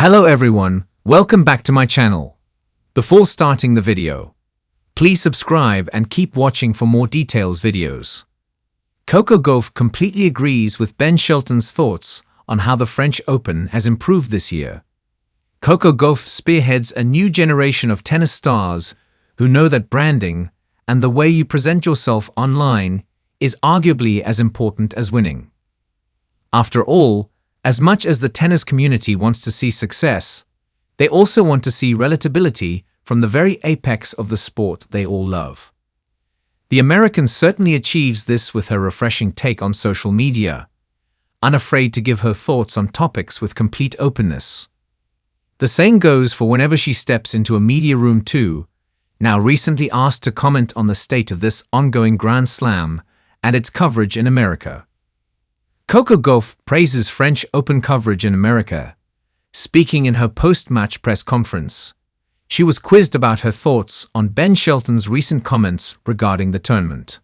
Hello everyone, welcome back to my channel. Before starting the video, please subscribe and keep watching for more details videos. Coco Gauff completely agrees with Ben Shelton's thoughts on how the French Open has improved this year. Coco Gauff spearheads a new generation of tennis stars who know that branding and the way you present yourself online is arguably as important as winning. After all, as much as the tennis community wants to see success, they also want to see relatability from the very apex of the sport they all love. The American certainly achieves this with her refreshing take on social media, unafraid to give her thoughts on topics with complete openness. The same goes for whenever she steps into a media room too, now recently asked to comment on the state of this ongoing Grand Slam and its coverage in America. Coco Gauff praises French Open coverage in America. Speaking in her post-match press conference, she was quizzed about her thoughts on Ben Shelton's recent comments regarding the tournament.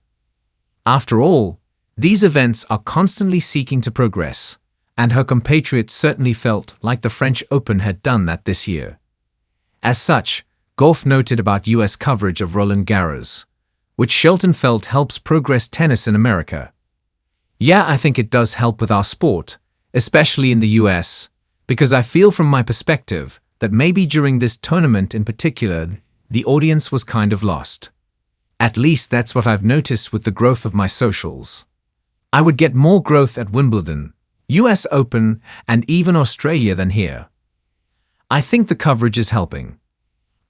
After all, these events are constantly seeking to progress, and her compatriots certainly felt like the French Open had done that this year. As such, Gauff noted about US coverage of Roland Garros, which Shelton felt helps progress tennis in America. Yeah, I think it does help with our sport, especially in the US, because I feel from my perspective that maybe during this tournament in particular, the audience was kind of lost. At least that's what I've noticed with the growth of my socials. I would get more growth at Wimbledon, US Open, and even Australia than here. I think the coverage is helping.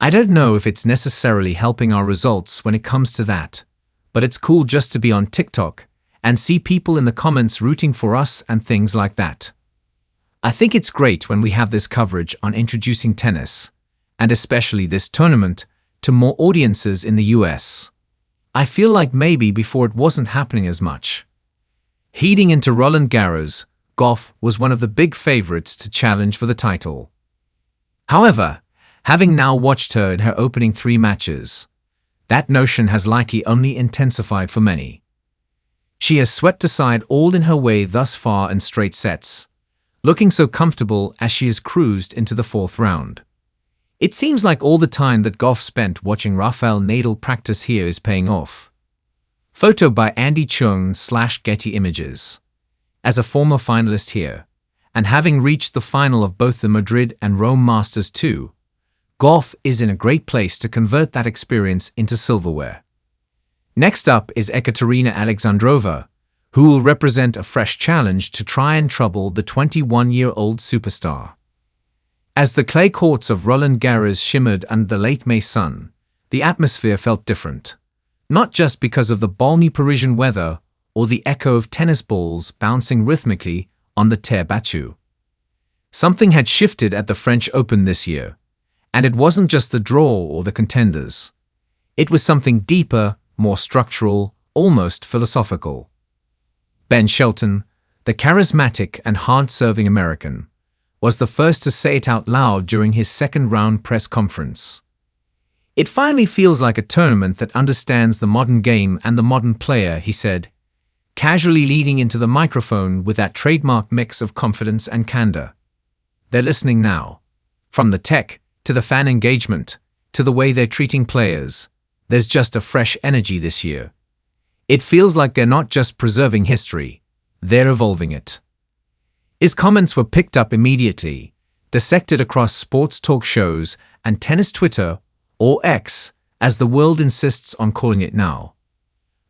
I don't know if it's necessarily helping our results when it comes to that, but it's cool just to be on TikTok and see people in the comments rooting for us and things like that. I think it's great when we have this coverage on introducing tennis, and especially this tournament, to more audiences in the US. I feel like maybe before it wasn't happening as much. Heading into Roland Garros, Gauff was one of the big favorites to challenge for the title. However, having now watched her in her opening 3 matches, that notion has likely only intensified for many. She has swept aside all in her way thus far in straight sets, looking so comfortable as she has cruised into the 4th round. It seems like all the time that Gauff spent watching Rafael Nadal practice here is paying off. Photo by Andy Chung/Getty Images. As a former finalist here, and having reached the final of both the Madrid and Rome Masters 2, Gauff is in a great place to convert that experience into silverware. Next up is Ekaterina Alexandrova, who will represent a fresh challenge to try and trouble the 21-year-old superstar. As the clay courts of Roland Garros shimmered under the late May sun, the atmosphere felt different, not just because of the balmy Parisian weather or the echo of tennis balls bouncing rhythmically on the terre battue. Something had shifted at the French Open this year, and it wasn't just the draw or the contenders. It was something deeper, more structural, almost philosophical. Ben Shelton, the charismatic and hard-serving American, was the first to say it out loud during his second-round press conference. It finally feels like a tournament that understands the modern game and the modern player, he said, casually leading into the microphone with that trademark mix of confidence and candor. They're listening now. From the tech, to the fan engagement, to the way they're treating players, there's just a fresh energy this year. It feels like they're not just preserving history, they're evolving it. His comments were picked up immediately, dissected across sports talk shows and tennis Twitter, or X, as the world insists on calling it now.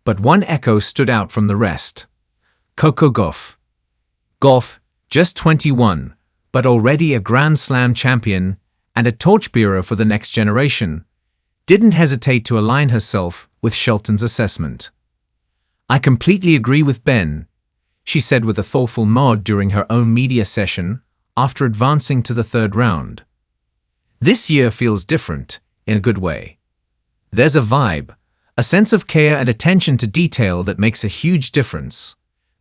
But one echo stood out from the rest. Coco Gauff. Gauff, just 21, but already a Grand Slam champion and a torchbearer for the next generation, didn't hesitate to align herself with Shelton's assessment. I completely agree with Ben, she said with a thoughtful nod during her own media session after advancing to the 3rd round. This year feels different, in a good way. There's a vibe, a sense of care and attention to detail that makes a huge difference,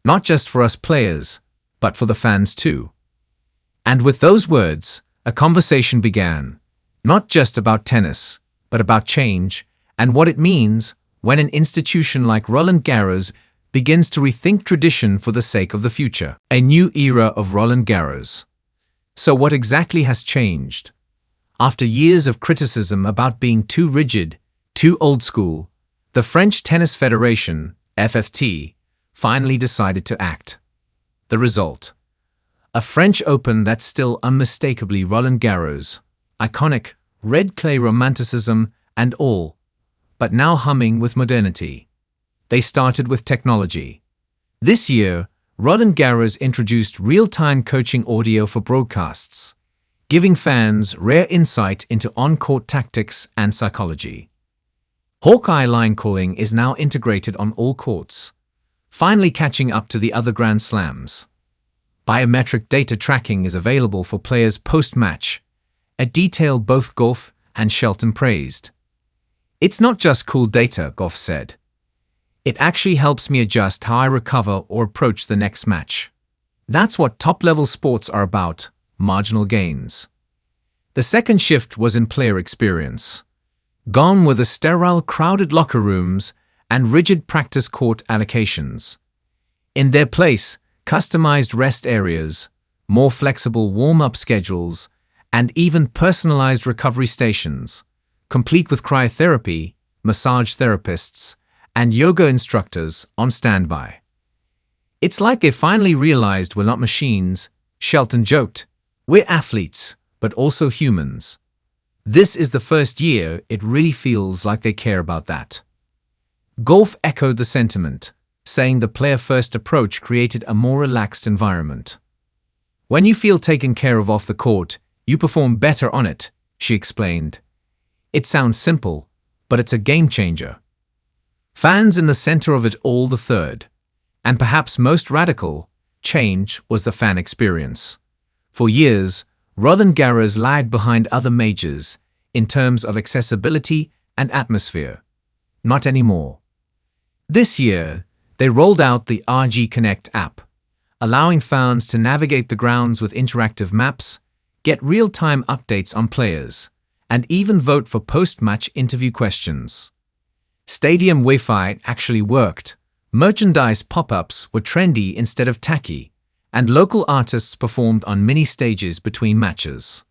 not just for us players, but for the fans too. And with those words, a conversation began, not just about tennis, but about change and what it means when an institution like Roland Garros begins to rethink tradition for the sake of the future. A new era of Roland Garros. So what exactly has changed? After years of criticism about being too rigid, too old school, the French Tennis Federation, FFT, finally decided to act. The result? A French Open that's still unmistakably Roland Garros, iconic, red clay romanticism and all, but now humming with modernity. They started with technology. This year, Roland Garros introduced real-time coaching audio for broadcasts, giving fans rare insight into on-court tactics and psychology. Hawkeye line calling is now integrated on all courts, finally catching up to the other Grand Slams. Biometric data tracking is available for players post-match, a detail both Gauff and Shelton praised. "It's not just cool data," Gauff said. "It actually helps me adjust how I recover or approach the next match." That's what top-level sports are about, marginal gains. The second shift was in player experience. Gone were the sterile, crowded locker rooms and rigid practice court allocations. In their place, customized rest areas, more flexible warm-up schedules, and even personalized recovery stations, complete with cryotherapy, massage therapists, and yoga instructors on standby. "It's like they finally realized we're not machines," Shelton joked. "We're athletes, but also humans." This is the first year it really feels like they care about that. Gauff echoed the sentiment, saying the player-first approach created a more relaxed environment. "When you feel taken care of off the court, you perform better on it," she explained. It sounds simple, but it's a game-changer. Fans in the center of it all. The third, and perhaps most radical, change was the fan experience. For years, Roland Garros lagged behind other majors in terms of accessibility and atmosphere. Not anymore. This year, they rolled out the RG Connect app, allowing fans to navigate the grounds with interactive maps, get real-time updates on players, and even vote for post-match interview questions. Stadium Wi-Fi actually worked, merchandise pop-ups were trendy instead of tacky, and local artists performed on mini-stages between matches.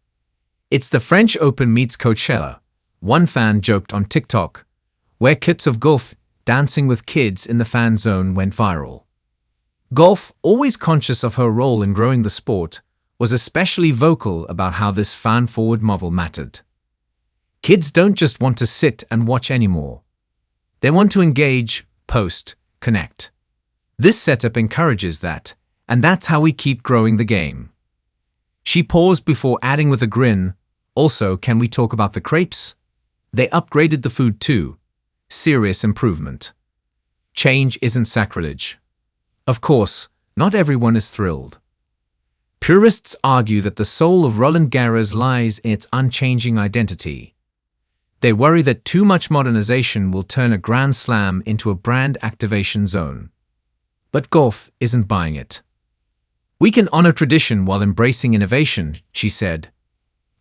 "It's the French Open meets Coachella," one fan joked on TikTok, where clips of Gauff dancing with kids in the fan zone went viral. Gauff, always conscious of her role in growing the sport, was especially vocal about how this fan-forward model mattered. "Kids don't just want to sit and watch anymore. They want to engage, post, connect. This setup encourages that, and that's how we keep growing the game." She paused before adding with a grin, "Also, can we talk about the crepes? They upgraded the food too. Serious improvement. Change isn't sacrilege." Of course, not everyone is thrilled. Purists argue that the soul of Roland Garros lies in its unchanging identity. They worry that too much modernization will turn a Grand Slam into a brand activation zone. But Gauff isn't buying it. "We can honor tradition while embracing innovation," she said.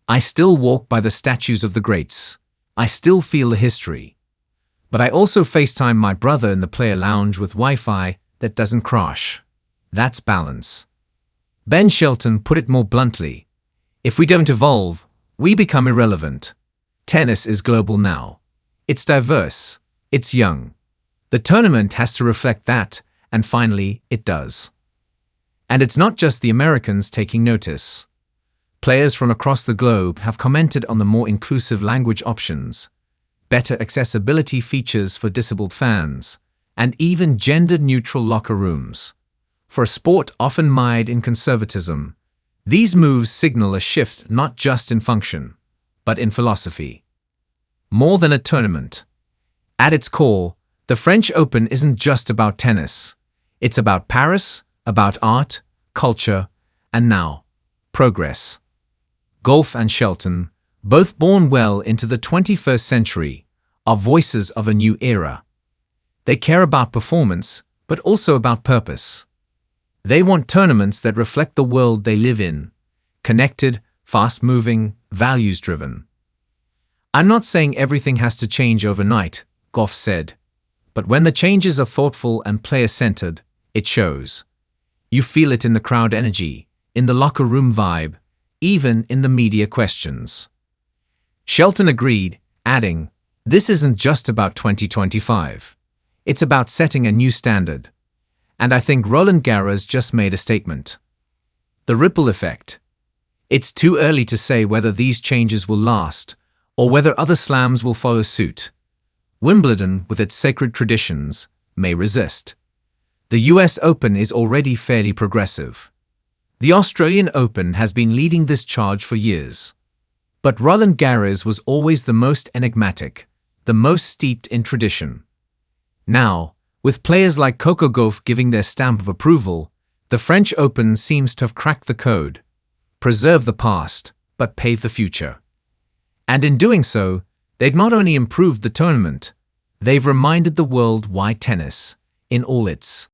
"I still walk by the statues of the greats. I still feel the history. But I also FaceTime my brother in the player lounge with Wi-Fi that doesn't crash. That's balance." Ben Shelton put it more bluntly, "If we don't evolve, we become irrelevant. Tennis is global now. It's diverse. It's young. The tournament has to reflect that, and finally, it does." And it's not just the Americans taking notice. Players from across the globe have commented on the more inclusive language options, better accessibility features for disabled fans, and even gender-neutral locker rooms. For a sport often mired in conservatism, these moves signal a shift not just in function, but in philosophy. More than a tournament. At its core, the French Open isn't just about tennis. It's about Paris, about art, culture, and now, progress. Gauff and Shelton, both born well into the 21st century, are voices of a new era. They care about performance, but also about purpose. They want tournaments that reflect the world they live in, connected, fast-moving, values-driven. "I'm not saying everything has to change overnight," Gauff said, "but when the changes are thoughtful and player-centered, it shows. You feel it in the crowd energy, in the locker room vibe, even in the media questions. Shelton agreed, adding, "This isn't just about 2025. It's about setting a new standard. And I think Roland Garros just made a statement." The ripple effect. It's too early to say whether these changes will last, or whether other slams will follow suit. Wimbledon, with its sacred traditions, may resist. The US Open is already fairly progressive. The Australian Open has been leading this charge for years. But Roland Garros was always the most enigmatic, the most steeped in tradition. Now, with players like Coco Gauff giving their stamp of approval, the French Open seems to have cracked the code. Preserve the past, but pave the future. And in doing so, they've not only improved the tournament, they've reminded the world why tennis, in all its